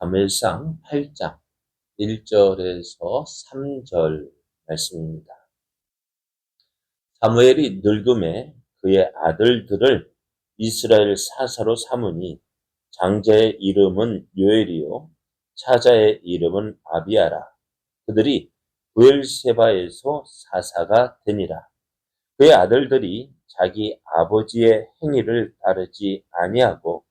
사무엘상 8장 1절에서 3절 말씀입니다. 사무엘이 늙음에 그의 아들들을 이스라엘 사사로 삼으니 장자의 이름은 요엘이요 차자의 이름은 아비아라. 그들이 브엘세바에서 사사가 되니라. 그의 아들들이 자기 아버지의 행위를 따르지 아니하고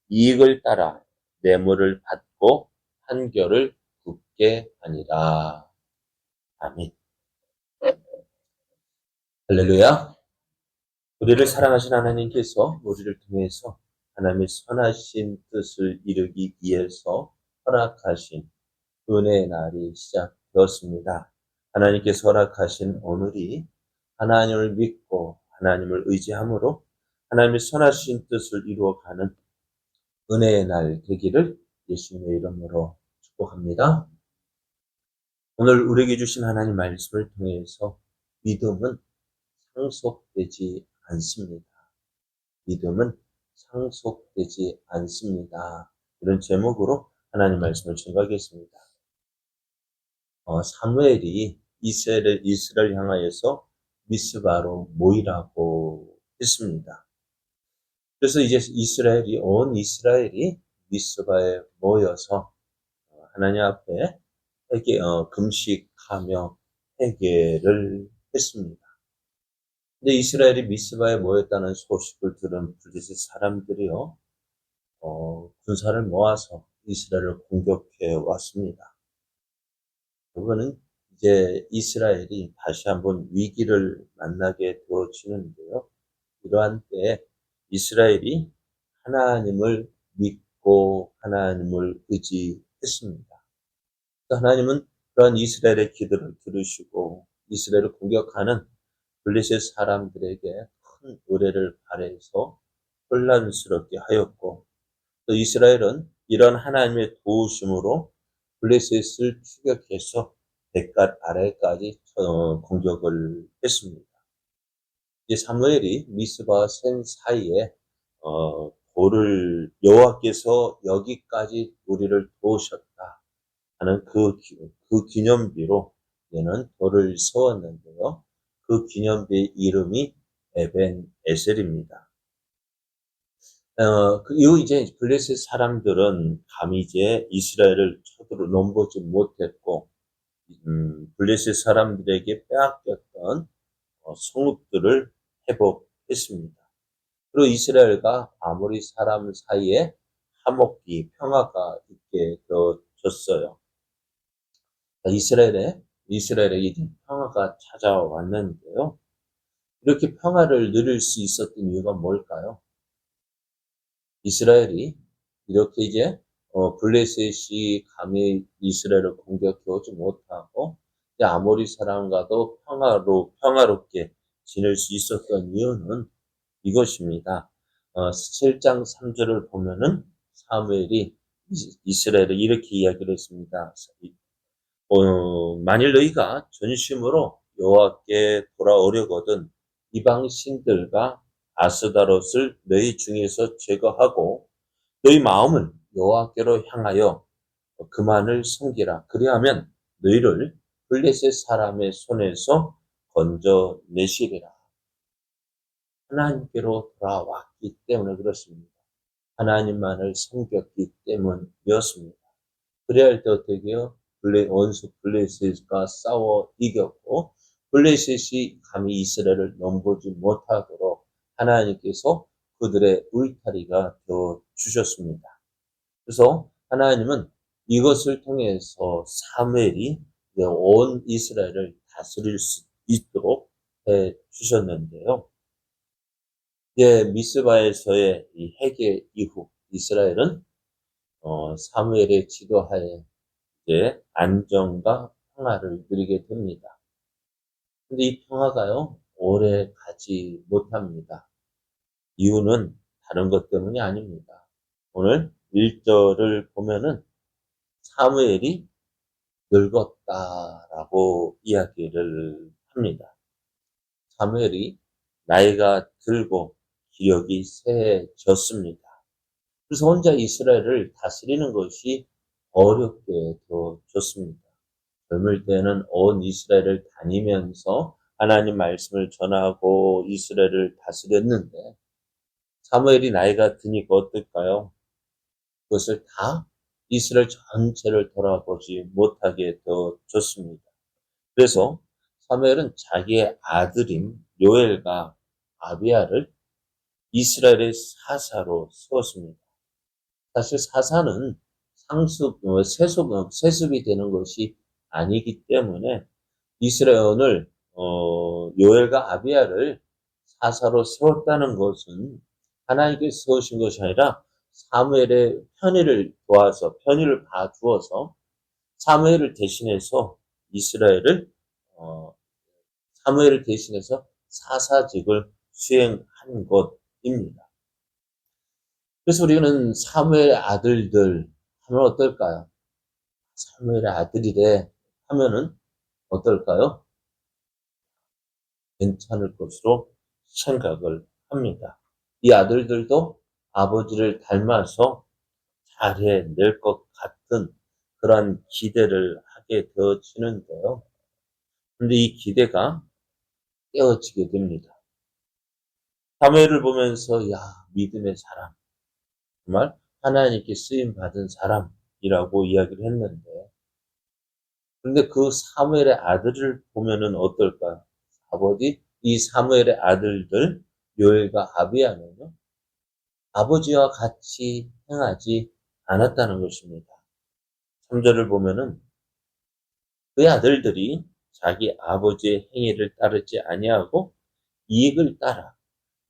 이익을 따라 뇌물을 받고 판결을 굽게 하니라. 아멘. 할렐루야. 우리를 사랑하신 하나님께서 우리를 통해서 하나님의 선하신 뜻을 이루기 위해서 허락하신 은혜의 날이 시작되었습니다. 하나님께서 허락하신 오늘이 하나님을 믿고 하나님을 의지함으로 하나님의 선하신 뜻을 이루어가는 은혜의 날 되기를 예수님의 이름으로 축복합니다. 오늘 우리에게 주신 하나님 말씀을 통해서 믿음은 상속되지 않습니다. 믿음은 상속되지 않습니다. 이런 제목으로 하나님 말씀을 증거하겠습니다. 사무엘이 이스라엘 향하여서 미스바로 모이라고 했습니다. 그래서 이제 온 이스라엘이 미스바에 모여서 하나님 앞에 금식하며 회개를 했습니다. 근데 이스라엘이 미스바에 모였다는 소식을 들은 블레셋 사람들이요, 군사를 모아서 이스라엘을 공격해 왔습니다. 그거는 이제 이스라엘이 다시 한번 위기를 만나게 되어지는데요. 이러한 때에 이스라엘이 하나님을 믿고 하나님을 의지했습니다. 하나님은 그러한 이스라엘의 기도를 들으시고 이스라엘을 공격하는 블레셋 사람들에게 큰 의뢰를 발해서 혼란스럽게 하였고, 또 이스라엘은 이런 하나님의 도우심으로 블레셋을 추격해서 백갓 아래까지 공격을 했습니다. 이제 사무엘이 미스바와 센 사이에 여호와께서 여기까지 우리를 도우셨다 하는 그 기념비로 얘는 돌을 세웠는데요. 그 기념비의 이름이 에벤 에셀입니다. 이후 이제 블레셋 사람들은 감히 이제 이스라엘을 쳐들어 넘보지 못했고, 블레셋 사람들에게 빼앗겼던 성읍들을 회복했습니다. 그리고 이스라엘과 아모리 사람 사이에 화목기, 평화가 있게 되어졌어요. 이스라엘에 이제 평화가 찾아왔는데요. 이렇게 평화를 누릴 수 있었던 이유가 뭘까요? 이스라엘이 이렇게 이제 블레셋이 감히 이스라엘을 공격해 오지 못하고 아모리 사람과도 평화롭게 지낼 수 있었던 이유는 이것입니다. 7장 3절을 보면은 사무엘이 이스라엘을 이렇게 이야기를 했습니다. 만일 너희가 전심으로 여호와께 돌아오려거든 이방 신들과 아스다롯을 너희 중에서 제거하고 너희 마음을 여호와께로 향하여 그만을 섬기라. 그리하면 너희를 블레셋 사람의 손에서 건져내시리라. 하나님께로 돌아왔기 때문에 그렇습니다. 하나님만을 섬겼기 때문이었습니다. 그래야 할 때 어떻게 해요? 원수 블레셋과 싸워 이겼고 블레셋이 감히 이스라엘을 넘보지 못하도록 하나님께서 그들의 울타리가 되어 주셨습니다. 그래서 하나님은 이것을 통해서 사무엘이 온 이스라엘을 다스릴 수 있도록 해 주셨는데요. 미스바에서의 이 회개 이후 이스라엘은 사무엘의 지도하에 이제 안정과 평화를 누리게 됩니다. 근데 이 평화가요, 오래 가지 못합니다. 이유는 다른 것 때문이 아닙니다. 오늘 1절을 보면은 사무엘이 늙었다라고 이야기를 합니다. 사무엘이 나이가 들고 기력이 쇠해졌습니다. 그래서 혼자 이스라엘을 다스리는 것이 어렵게 되어졌습니다. 젊을 때는 온 이스라엘을 다니면서 하나님 말씀을 전하고 이스라엘을 다스렸는데 사무엘이 나이가 드니까 어떨까요? 그것을 다 이스라엘 전체를 돌아보지 못하게 되어졌습니다. 그래서 사무엘은 자기의 아들인 요엘과 아비야를 이스라엘의 사사로 세웠습니다. 사실 사사는 세습이 되는 것이 아니기 때문에 이스라엘을 요엘과 아비야를 사사로 세웠다는 것은 하나님께 세우신 것이 아니라 사무엘의 편의를 봐주어서 사무엘을 대신해서 이스라엘을 어, 사무엘을 대신해서 사사직을 수행한 것입니다. 그래서 우리는 사무엘의 아들들 하면 어떨까요? 사무엘의 아들이래 하면은 어떨까요? 괜찮을 것으로 생각을 합니다. 이 아들들도 아버지를 닮아서 잘해낼 것 같은 그런 기대를 하게 되어지는데요. 그런데 이 기대가 깨어지게 됩니다. 사무엘을 보면서 야, 믿음의 사람, 정말 하나님께 쓰임 받은 사람이라고 이야기를 했는데, 그런데 그 사무엘의 아들을 보면은 어떨까요? 이 사무엘의 아들들 요엘과 아비야는요, 아버지와 같이 행하지 않았다는 것입니다. 3절을 보면은 그 아들들이 자기 아버지의 행위를 따르지 아니하고 이익을 따라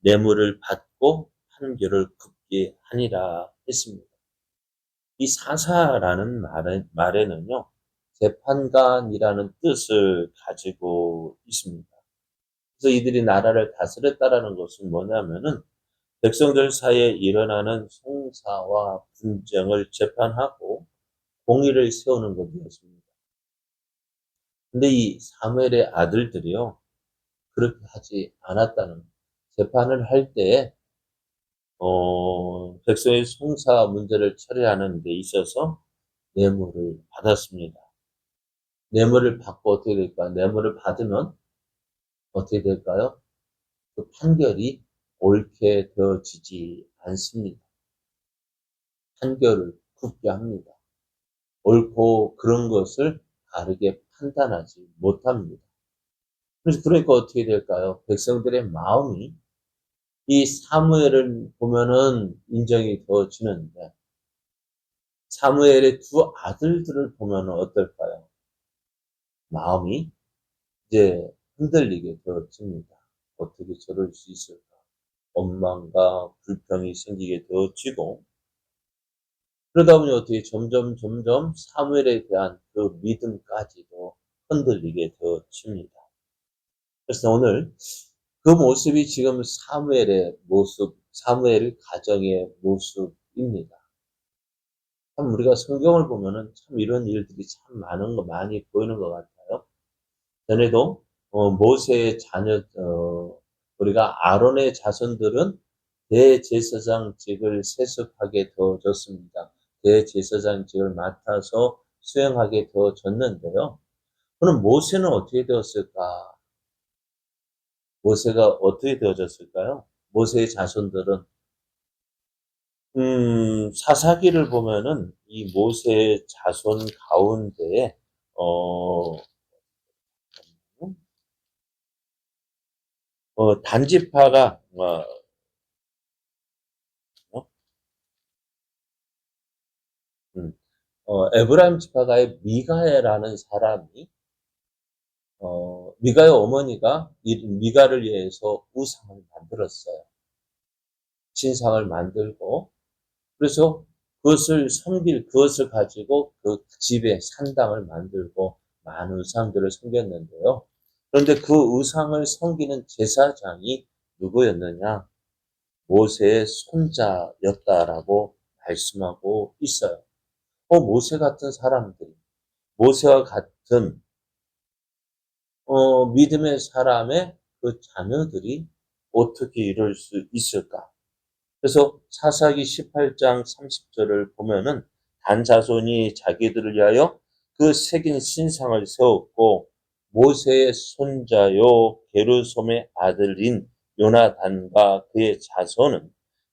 뇌물을 받고 판결을 굽게 하니라 했습니다. 이 사사라는 말에는요, 재판관이라는 뜻을 가지고 있습니다. 그래서 이들이 나라를 다스렸다라는 것은 뭐냐면은 백성들 사이에 일어나는 송사와 분쟁을 재판하고 공의를 세우는 것이었습니다. 근데 이 사무엘의 아들들이요, 그렇게 하지 않았다는 재판을 할 때에 백성의 송사 문제를 처리하는 데 있어서 뇌물을 받았습니다. 뇌물을 받고 어떻게 될까요? 뇌물을 받으면 어떻게 될까요? 그 판결이 옳게 되어지지 않습니다. 판결을 굽게 합니다. 옳고 그런 것을 다르게 판단하지 못합니다. 그러니까 어떻게 될까요? 백성들의 마음이 이 사무엘을 보면은 인정이 되어지는데 사무엘의 두 아들들을 보면 어떨까요? 마음이 이제 흔들리게 되어집니다. 어떻게 저럴 수 있을까? 원망과 불평이 생기게 되어지고 그러다 보니 어떻게 점점 사무엘에 대한 그 믿음까지도 흔들리게 되어집니다. 그래서 오늘 그 모습이 지금 사무엘의 가정의 모습입니다. 참 우리가 성경을 보면은 참 이런 일들이 참 많이 보이는 것 같아요. 전에도 모세의 우리가 아론의 자손들은 대제사장직을 세습하게 되어졌습니다. 대제사장직을 맡아서 수행하게 되어졌는데요. 그럼 모세는 어떻게 되었을까? 모세가 어떻게 되어졌을까요? 모세의 자손들은 사사기를 보면은 이 모세의 자손 가운데에 단지파가 에브라임 지파가의 미가야라는 사람이 미가의 어머니가 미가를 위해서 우상을 만들었어요. 신상을 만들고 그래서 그것을 가지고 그 집에 산당을 만들고 많은 우상들을 섬겼는데요. 그런데 그 우상을 섬기는 제사장이 누구였느냐? 모세의 손자였다라고 말씀하고 있어요. 모세 같은 사람들이, 모세와 같은, 믿음의 사람의 그 자녀들이 어떻게 이럴 수 있을까? 그래서 사사기 18장 30절을 보면은 단 자손이 자기들을 위하여 그 새긴 신상을 세웠고 모세의 손자요 게르솜의 아들인 요나단과 그의 자손은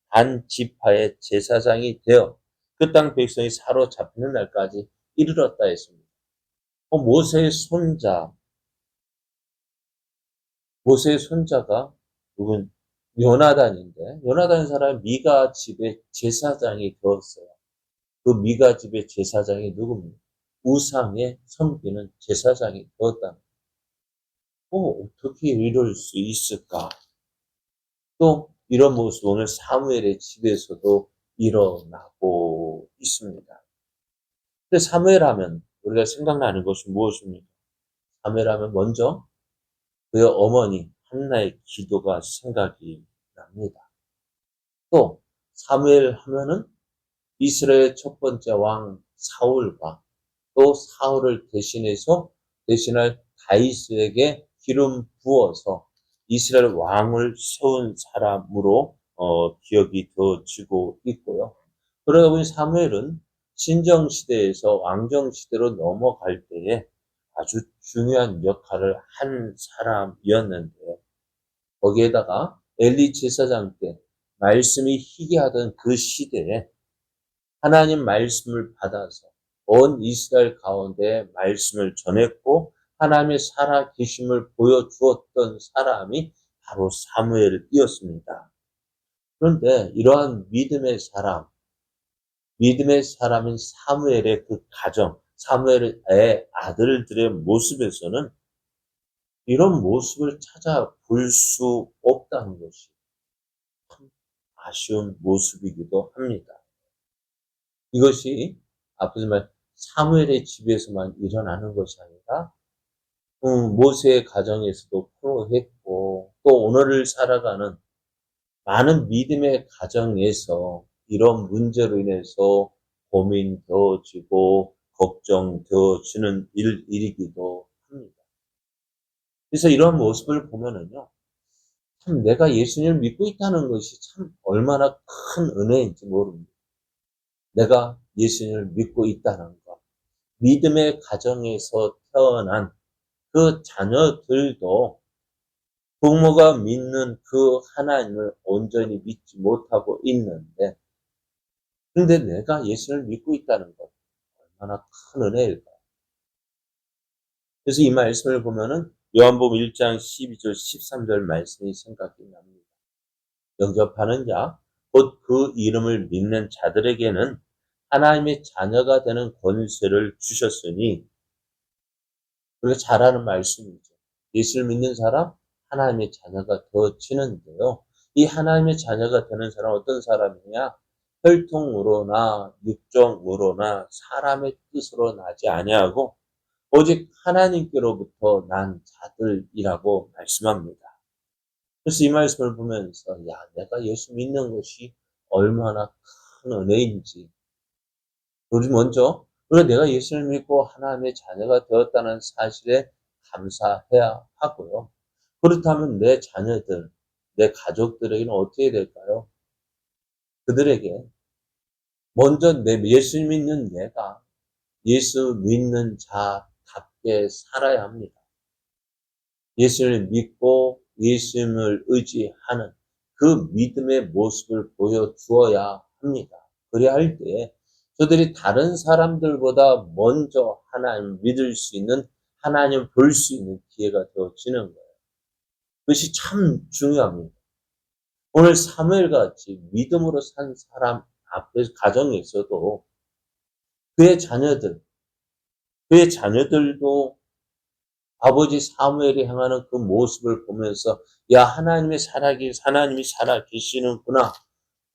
단 지파의 제사장이 되어 그 땅 백성이 사로잡히는 날까지 이르렀다 했습니다. 모세의 손자가 누군 요나단인데 요나단 사람이 미가 집의 제사장이 되었어요. 그 미가 집의 제사장이 누굽니까? 우상에 섬기는 제사장이 되었다. 어떻게 이럴 수 있을까? 또 이런 모습 오늘 사무엘의 집에서도 일어나고 있습니다. 근데 사무엘 하면 우리가 생각나는 것이 무엇입니까? 사무엘 하면 먼저 그의 어머니 한나의 기도가 생각이 납니다. 또 사무엘 하면은 이스라엘 첫 번째 왕 사울과 또 사울을 대신할 다윗에게 기름 부어서 이스라엘 왕을 세운 사람으로 기억이 되어지고 있고요. 그러다 보니 사무엘은 신정 시대에서 왕정 시대로 넘어갈 때에 아주 중요한 역할을 한 사람이었는데요. 거기에다가 엘리 제사장 때 말씀이 희귀하던 그 시대에 하나님 말씀을 받아서 온 이스라엘 가운데 말씀을 전했고 하나님의 살아계심을 보여주었던 사람이 바로 사무엘이었습니다. 그런데 이러한 믿음의 사람인 사무엘의 그 가정, 사무엘의 아들들의 모습에서는 이런 모습을 찾아볼 수 없다는 것이 참 아쉬운 모습이기도 합니다. 이것이 앞에서 말 사무엘의 집에서만 일어나는 것이 아니라 모세의 가정에서도 포로했고 또 오늘을 살아가는 많은 믿음의 가정에서 이런 문제로 인해서 고민되어지고 걱정되어지는 일이기도 합니다. 그래서 이런 모습을 보면은요, 참 내가 예수님을 믿고 있다는 것이 참 얼마나 큰 은혜인지 모릅니다. 내가 예수님을 믿고 있다는 것. 믿음의 가정에서 태어난 그 자녀들도 부모가 믿는 그 하나님을 온전히 믿지 못하고 있는데, 근데 내가 예수를 믿고 있다는 것, 얼마나 큰 은혜일까요? 그래서 이 말씀을 보면은 요한복음 1장 12절 13절 말씀이 생각이 납니다. 영접하는 자, 곧 그 이름을 믿는 자들에게는 하나님의 자녀가 되는 권세를 주셨으니, 우리가 잘 아는 말씀이죠. 예수를 믿는 사람, 하나님의 자녀가 되어지는데요. 이 하나님의 자녀가 되는 사람은 어떤 사람이냐? 혈통으로나 육정으로나 사람의 뜻으로 나지 아니하고 오직 하나님께로부터 난 자들이라고 말씀합니다. 그래서 이 말씀을 보면서 내가 예수 믿는 것이 얼마나 큰 은혜인지 우리 먼저 내가 예수를 믿고 하나님의 자녀가 되었다는 사실에 감사해야 하고요. 그렇다면 내 자녀들, 내 가족들에게는 어떻게 될까요? 그들에게 먼저 예수 믿는 내가 예수 믿는 자답게 살아야 합니다. 예수를 믿고 예수님을 의지하는 그 믿음의 모습을 보여주어야 합니다. 그래야 할 때에 저들이 다른 사람들보다 먼저 하나님을 믿을 수 있는, 하나님을 볼 수 있는 기회가 되어지는 거예요. 그것이 참 중요합니다. 오늘 사무엘같이 믿음으로 산 사람 앞에 가정에서도 그의 자녀들도 아버지 사무엘이 행하는 그 모습을 보면서 하나님이 살아 계시는구나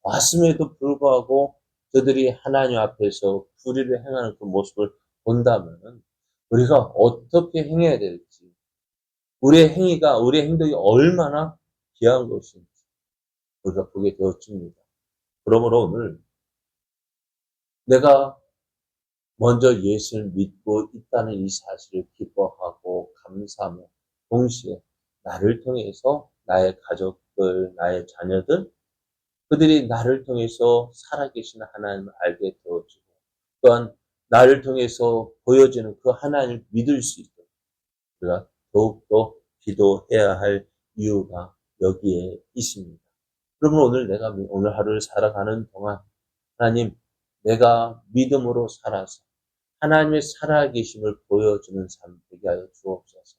왔음에도 불구하고 저들이 하나님 앞에서 불의를 행하는 그 모습을 본다면 우리가 어떻게 행해야 될지, 우리의 행동이 얼마나 귀한 것인지 우리가 보게 되어집니다. 그러므로 오늘 내가 먼저 예수를 믿고 있다는 이 사실을 기뻐하고 감사하며 동시에 나를 통해서 나의 가족들, 나의 자녀들, 그들이 나를 통해서 살아계신 하나님을 알게 되어지고 또한 나를 통해서 보여지는 그 하나님을 믿을 수 있도록 우리가 더욱더 기도해야 할 이유가 여기에 있습니다. 그러면 오늘 하루를 살아가는 동안 하나님, 내가 믿음으로 살아서 하나님의 살아계심을 보여주는 삶 되게 하여 주옵소서.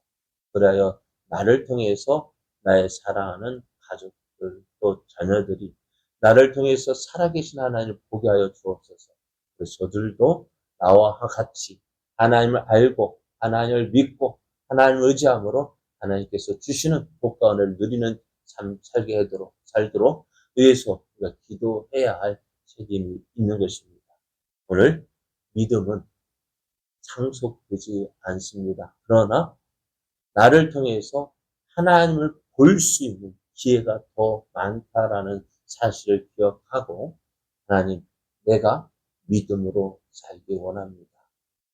그리하여 나를 통해서 나의 사랑하는 가족들 또 자녀들이 나를 통해서 살아계신 하나님을 보게 하여 주옵소서. 그래서 저들도 나와 같이 하나님을 알고 하나님을 믿고 하나님을 의지함으로 하나님께서 주시는 복과 은혜를 누리는 삶 살도록 위해서 우리가 기도해야 할 책임이 있는 것입니다. 오늘 믿음은 상속되지 않습니다. 그러나 나를 통해서 하나님을 볼 수 있는 기회가 더 많다라는 사실을 기억하고 하나님, 내가 믿음으로 살기 원합니다.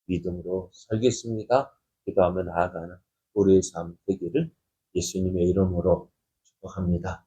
믿음으로 살겠습니다. 기도하며 나아가는 우리의 삶 되기를 예수님의 이름으로 축복합니다.